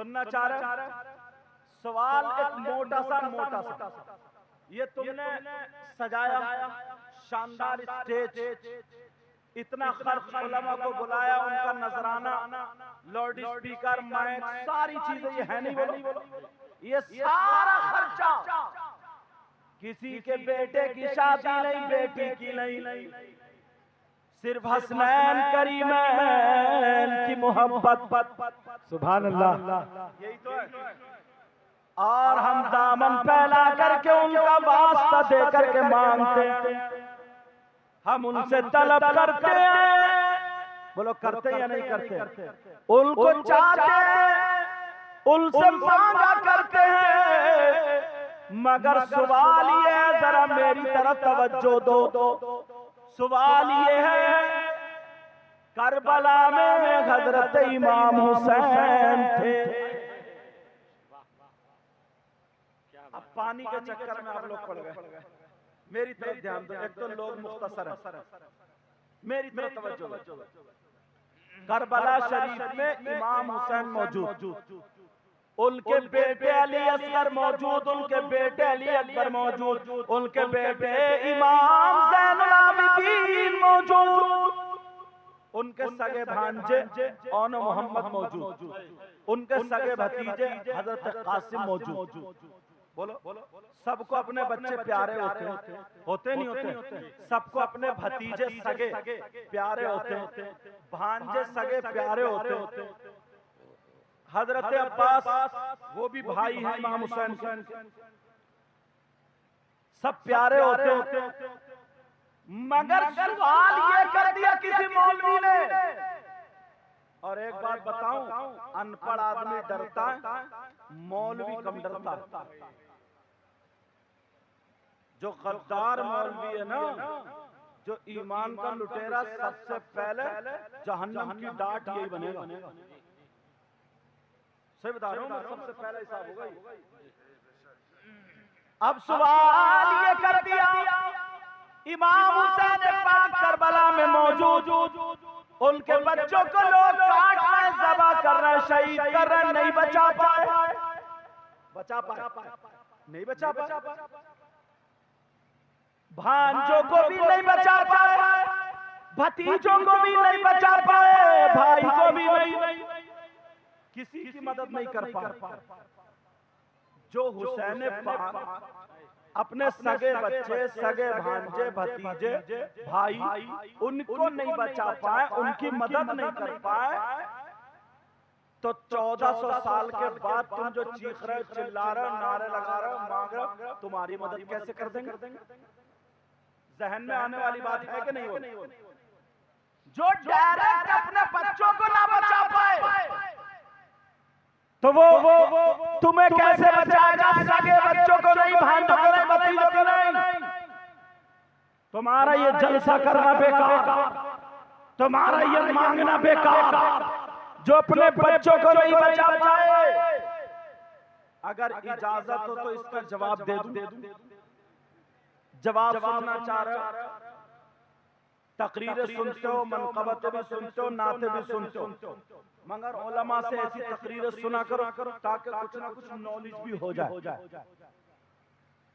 सुनना चाह रहे? सवाल एक मोटा सा, ये तुमने सजाया शानदार स्टेज, इतना खर्च उलमा को बुलाया, उनका नजराना, लाउड स्पीकर, माइक, सारी चीजें, ये है नहीं बोलो, ये सारा खर्चा किसी के बेटे की शादी नहीं, बेटी की नहीं, सिर्फ हसनैन करीमैन की मोहब्बत। सुभान अल्लाह, यही तो है। और हम दामन फैला करके उनका वास्ता दे करके मांगते हैं, हम उनसे तलब करते हैं, बोलो करते या नहीं करते? उनको चाहते हैं, उनसे मांगा करते हैं, मगर सवाल ये है, जरा मेरी तरफ तवज्जो दो। सवाल ये है, करबला में हजरत इमाम हुसैन थे। अब पानी के चक्कर में आप लोग पड़ गए, मेरी तरफ ध्यान दो। एक तो लोग मुख्तसर है, मेरी तरफ तवज्जो दो। करबला शरीफ में इमाम हुसैन मौजूद, उनके बेटे अली असगर मौजूद, उनके बेटे अली अकबर मौजूद, उनके बेटे इमाम ज़ैनुल आबिदीन मौजूद, उनके सगे भांजे औन मोहम्मद मौजूद, उनके सगे भतीजे हजरत कासिम मौजूद। बोलो, सबको अपने बच्चे प्यारे होते नहीं होते? सबको अपने भतीजे सगे प्यारे होते, भांजे सगे प्यारे होते। हजरत अब्बास वो भी भाई हैं इमाम हुसैन के, सब प्यारे होते, मगर सवाल ये कर दिया किसी मौलवी ने। और एक बात बताऊं, अनपढ़ आदमी डरता है, मौलवी कम डरता है। जो गद्दार मौलवी है ना, जो ईमान का लुटेरा, सबसे पहले जहन्नम की डांट यही बनेगा। सही बता रहा हूं, सबसे पहला हिसाब होगा। अब सवाल ये कर दिया, इमाम हुसैन पाक करबला में मौजूद, उनके बच्चों को लोग काट रहे, ज़बह कर रहे, शहीद कर रहे, नहीं बचा पाए, नहीं बचा पाए, भांजों को भी नहीं बचा पाए, भतीजों को भी नहीं बचा पाए, भाई को भी नहीं, किसी की मदद नहीं कर पाए। जो हुसैन पाक अपने सगे बच्चे, सगे भांजे, भतीजे, भाई, उनको नहीं बचा पाए, उनकी मदद नहीं कर पाए, तो 1400 साल के बाद तुम जो चीख रहे, चिल्ला रहे, नारे लगा रहे, मांग रहे, तुम्हारी मदद कैसे कर देंगे? जहन में आने वाली बात है कि नहीं? जो डायरेक्ट अपने बच्चों को ना बचा पाए, तो वो तुम्हें कैसे बचाएगा? सगे बच्चों को नहीं, भांजों को नहीं, भतीजों को नहीं। तुम्हारा ये जलसा करना बेकार, तुम्हारा ये मांगना बेकार, जो अपने बच्चों को नहीं बचा पाए। अगर इजाजत हो तो इसका जवाब दे दूं। जवाब सुनना चाह रहे हो? तकरीरें सुनते हो, मनक़बत भी सुनते हो, नाते भी सुनते हो, मगर उलमा से ऐसी तकरीरें सुना करो ताकि कुछ ना कुछ नॉलेज भी हो जाए।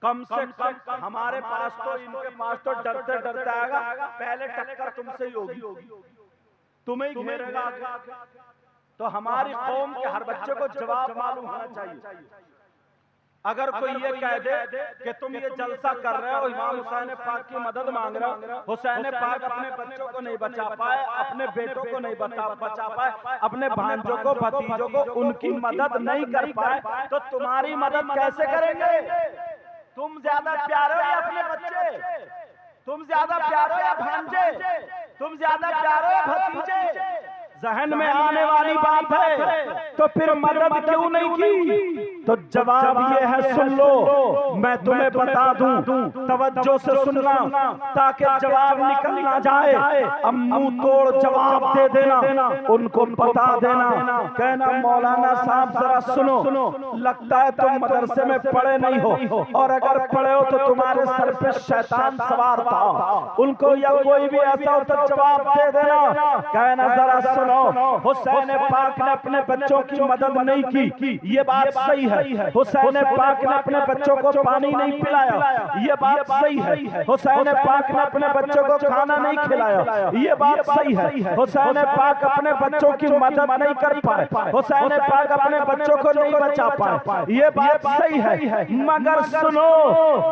कम से कम हमारे पास तो, इनके पास तो डरते डरते आएगा, पहले टक्कर तुमसे ही होगी, तुम्हें ही घेरेगा। तो हमारी कौम के हर बच्चे को जवाब मालूम होना चाहिए। अगर कोई ये कह दे कि तुम ये जलसा कर रहे हो, इमाम हुसैन पाक की मदद मांग रहे हो, हुसैन पाक अपने बच्चों को नहीं बचा पाए, अपने बेटों को नहीं बचा पाए, अपने भांजों को, भतीजों को उनकी मदद नहीं कर पाए, तो तुम्हारी मदद कैसे करेंगे? तुम ज्यादा प्यारे हो या अपने बच्चे? तुम ज्यादा प्यारे हो या भांजे? तुम ज्यादा प्यारे हो या भतीजे? जहन में आने वाली बात है, तो फिर मदद क्यों नहीं की? तो जवाब ये है, सुन लो, मैं तुम्हें बता दूं, तवज्जो से सुनना ताकि जवाब निकल ना जाए। अब मुंह तोड़ जवाब दे देना, उनको बता देना, कहना मौलाना साहब जरा सुनो, लगता है तुम मदरसे में पढ़े नहीं हो, और अगर पढ़े हो तो तुम्हारे सर पे शैतान सवार था। उनको या कोई भी ऐसा हो तो जवाब दे देना, कहना जरा सुनो, हुसैन पाक ने अपने बच्चों की मदद नहीं की, ये बात सही है। हुसैन पाक ने अपने बच्चों को पानी नहीं पिलाया, ये बात सही है। हुसैन पाक ने अपने बच्चों को खाना नहीं खिलाया, ये बात सही है। हुसैन पाक अपने बच्चों की मदद नहीं कर पाए, हुसैन पाक अपने बच्चों को नहीं बचा पाए, ये बात सही है। मगर सुनो,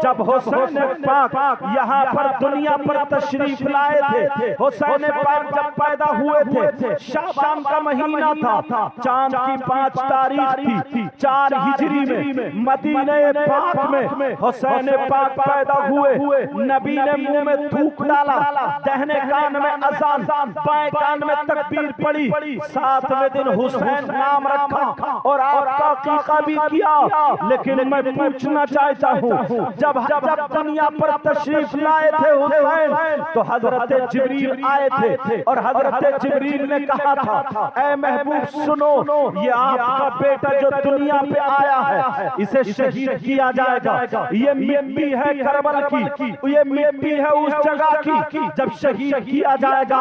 जब हुसैन पाक यहाँ पर दुनिया पर तशरीफ लाए थे, हुसैन पाक जब पैदा हुए थे, शाबान का महीना था, चांद की 5 तारीख थी, 4 हिजरी में मदीने पाक में हुसैन पाक पैदा हुए। नबी ने मुंह में थूक डाला, दाहिने कान में अजान, बाएं कान में तकबीर पड़ी, 7वें दिन हुसैन नाम रखा और आपका अकीका भी किया। लेकिन मैं पूछना चाहता हूँ, जब दुनिया पर तशरीफ लाए थे हुसैन, तो हजरत जिब्रील आए थे और हजरत जिब्रील ने कहा था, ऐ महबूब सुनो, ये आपका बेटा जो दुनिया पे आया है, इसे शहीद किया जाएगा। ये मिट्टी है करबल की, ये मिट्टी है उस जगह की, जब शहीद किया जाएगा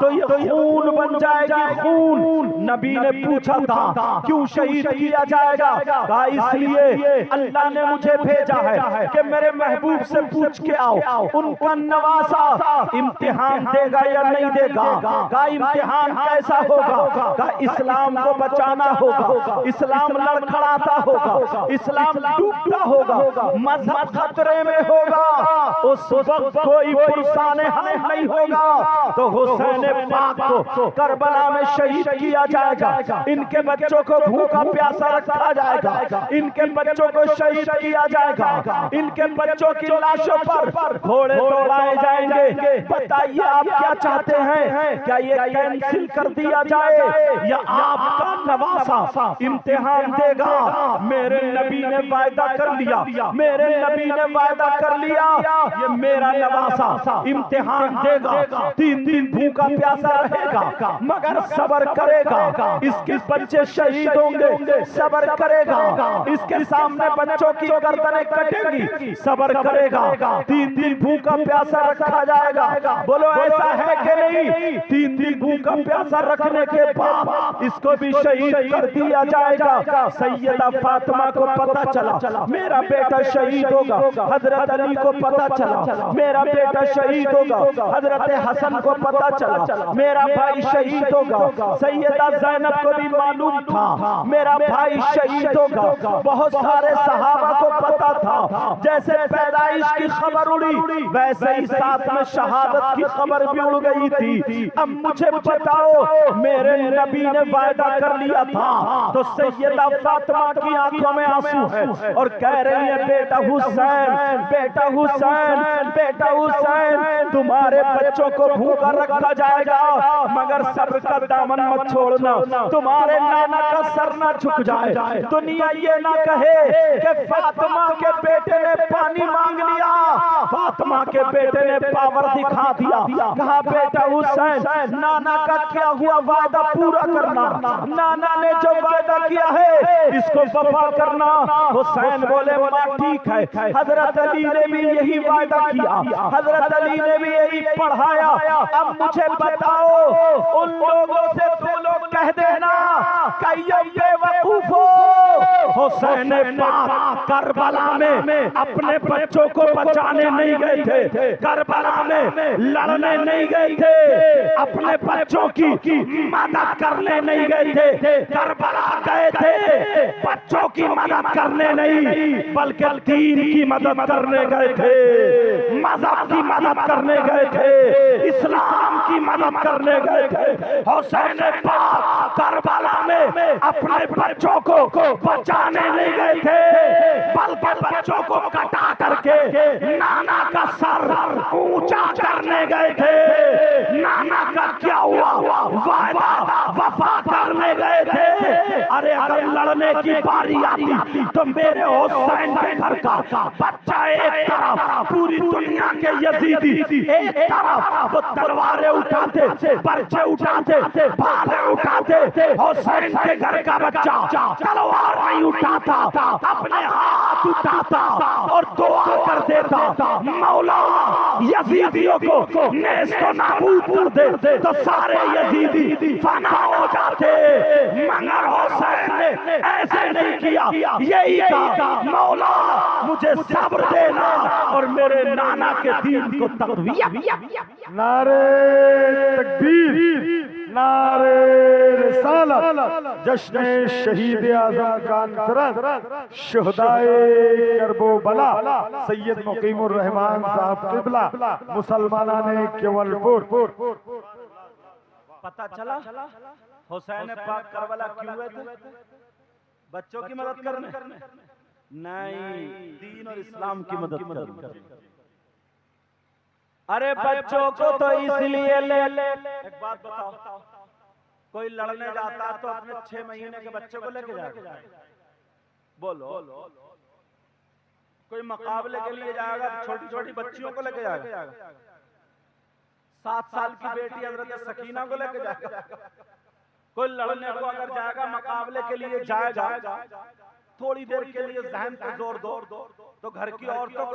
तो ये खून बन जाएगी, खून। नबी ने पूछा था क्यों शहीद किया जाएगा? कहा इसलिए अल्लाह ने मुझे भेजा है कि मेरे महबूब से पूछ के आओ, उनका नवासा इम्तिहान देगा या नहीं देगा। कहा इम्तिहान कैसा होगा? कहा इस्लाम को बचाना होगा, इस्लाम लड़खड़ाता होगा, इस्लाम डूबता होगा, मजहब खतरे में होगा, उस वक्त कोई पुरसाने हाल नहीं होगा। तो हुसैन पाक को करबला में शहीद किया जाएगा, इनके बच्चों को भूखा प्यासा रखा जाएगा, इनके बच्चों को शहीद किया जाएगा, इनके बच्चों की लाशों पर घोड़े दौड़ाए जाएंगे। बताइए आप क्या चाहते हैं? क्या ये कैंसिल कर दिया जाए या आपका नवासा इम्तिहान देगा? मेरे नबी ने वायदा कर लिया, मेरे नबी ने वायदा कर लिया, ये मेरा नवासा इम्तिहान देगा, 3 दिन भूखा प्यासा रहेगा, मगर सब्र करेगा। इसके बच्चे शहीद होंगे, सब्र करेगा। इसके सामने बच्चों की गर्दनें कटेंगी, सब्र करेगा। 3 दिन भूखा प्यासा रखा जाएगा। बोलो ऐसा है कि नहीं? 3 दिन भूखा प्यासा रखने के बाद इसको भी शहीद कर दिया जाएगा। सैयदा फातिमा को पता चला मेरा बेटा शहीद होगा, हजरत अली को पता चला मेरा बेटा शहीद होगा, हजरत हसन को पता चला मेरा भाई शहीद होगा, सैयदा ज़ैनब को भी मालूम था मेरा भाई शहीद होगा। बहुत सारे सहाबा को पता था, जैसे पैदाइश की खबर उड़ी वैसे ही साथ में शहादत की खबर भी उड़ गई थी। अब मुझे बताओ, मेरे नबी ने वायदा कर लिया था, तो सैयदा फातिमा की आंखों में आंसू है और कह रही है बेटा हुसैन, बेटा हुसैन, बेटा हुसैन, तुम्हारे बच्चों को भूखा रखा जाएगा, मगर सब्र का दामन मत छोड़ना, तुम्हारे नाना का सर ना झुक जाए, दुनिया ये ना कहे कि फातिमा के बेटे ने पानी मांग लिया, फातिमा के बेटे ने पावर दिखा दिया। कहा बेटा हुसैन, नाना का क्या हुआ वादा पूरा करना, नाना ने जो वादा किया है इसको वफा करना। हुसैन बोले मां ठीक है। हजरत अली ने भी यही वादा किया, हजरत अली ने भी यही पढ़ाया। अब मुझे बताओ, उन लोगों से तो लोग कह देना कईयम बेवकूफ हो, हुसैन पाक करबला में अपने बच्चों को बचाने नहीं गए थे, करबला में लड़ने नहीं गए थे, अपने बच्चों की मदद करने नहीं गए थे, करबला गए थे बच्चों की मदद करने नहीं, बल्कि दीन की मदद करने गए थे, मजहब की मदद करने गए थे, इस्लाम की मदद करने गए थे। हुसैन पाक करबला में अपने बच्चों को बचाने नहीं गए थे, बल्कि बच्चों को कटा करके नाना का सर ऊंचा करने गए थे। नाना का क्या हुआ वादा वफा करने गए थे। अरे अगर लड़ने की बारी आती तो मेरे हुसैन के घर का बच्चा एक तरफ, पूरी दुनिया के यजीदी एक तरफ, वो तलवारें उठाते, पर्चे उठाते, भाले उठाते। हुसैन के घर का बच्चा तलवार नहीं उठाता, अपने हाथ उठाता और दुआ कर देता, मौला यजीदियों को नेस्तो नाबूद कर दे, तो सारे यजीदी फना हो जाते। मगर हुसैन ने ऐसे नहीं किया, यही कहा, मौला मुझे सब्र देना और मेरे नाना के दीन को तक़वियत। नारे तकबीर, नारे रिसालत, जश्न शहीद आज़म का अंसरत, शुहदाए करबला, सैयद मुकीमुर रहमान साहब क़िबला, मुसलमानाने केवलपुर। पता चला हुसैन पाक करबला क्यों हुए थे? बच्चों की मदद करने? नहीं, दीन और इस्लाम की मदद करने। अरे बच्चों को तो इसलिए ले। एक बात बताओ, कोई लड़ने जाता तो अपने 6 महीने के बच्चे को लेके जाएगा? बोलो। कोई मुकाबले के लिए जाएगा छोटी छोटी बच्चियों को लेके जाएगा? 7 साल की बेटी हजरत सकीना को लेके जाएगा? कोई लड़ने को अगर जाएगा, मुकाबले के लिए जाएगा, थोड़ी देर के लिए जहन को जोर दो तो घर की औरतों को,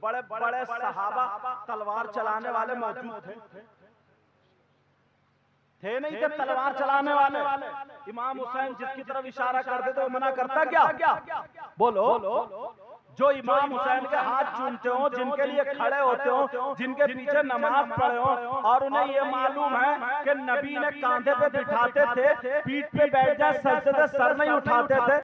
बड़े बड़े सहाबा तलवार चलाने वाले मौजूद थे नहीं थे तलवार चलाने वाले? इमाम हुसैन जिसकी तरफ इशारा करते थे वो मना करता क्या? बोलो। जो इमाम हुसैन के हाथ चूमते हो, जिनके लिए खड़े होते हो, जिनके पीछे नमाज पढ़े हो, और उन्हें ये मालूम है कि नबी ने कांधे पे बिठाते थे, पीठ पे बैठ जाए, सजदे सर नहीं उठाते थे,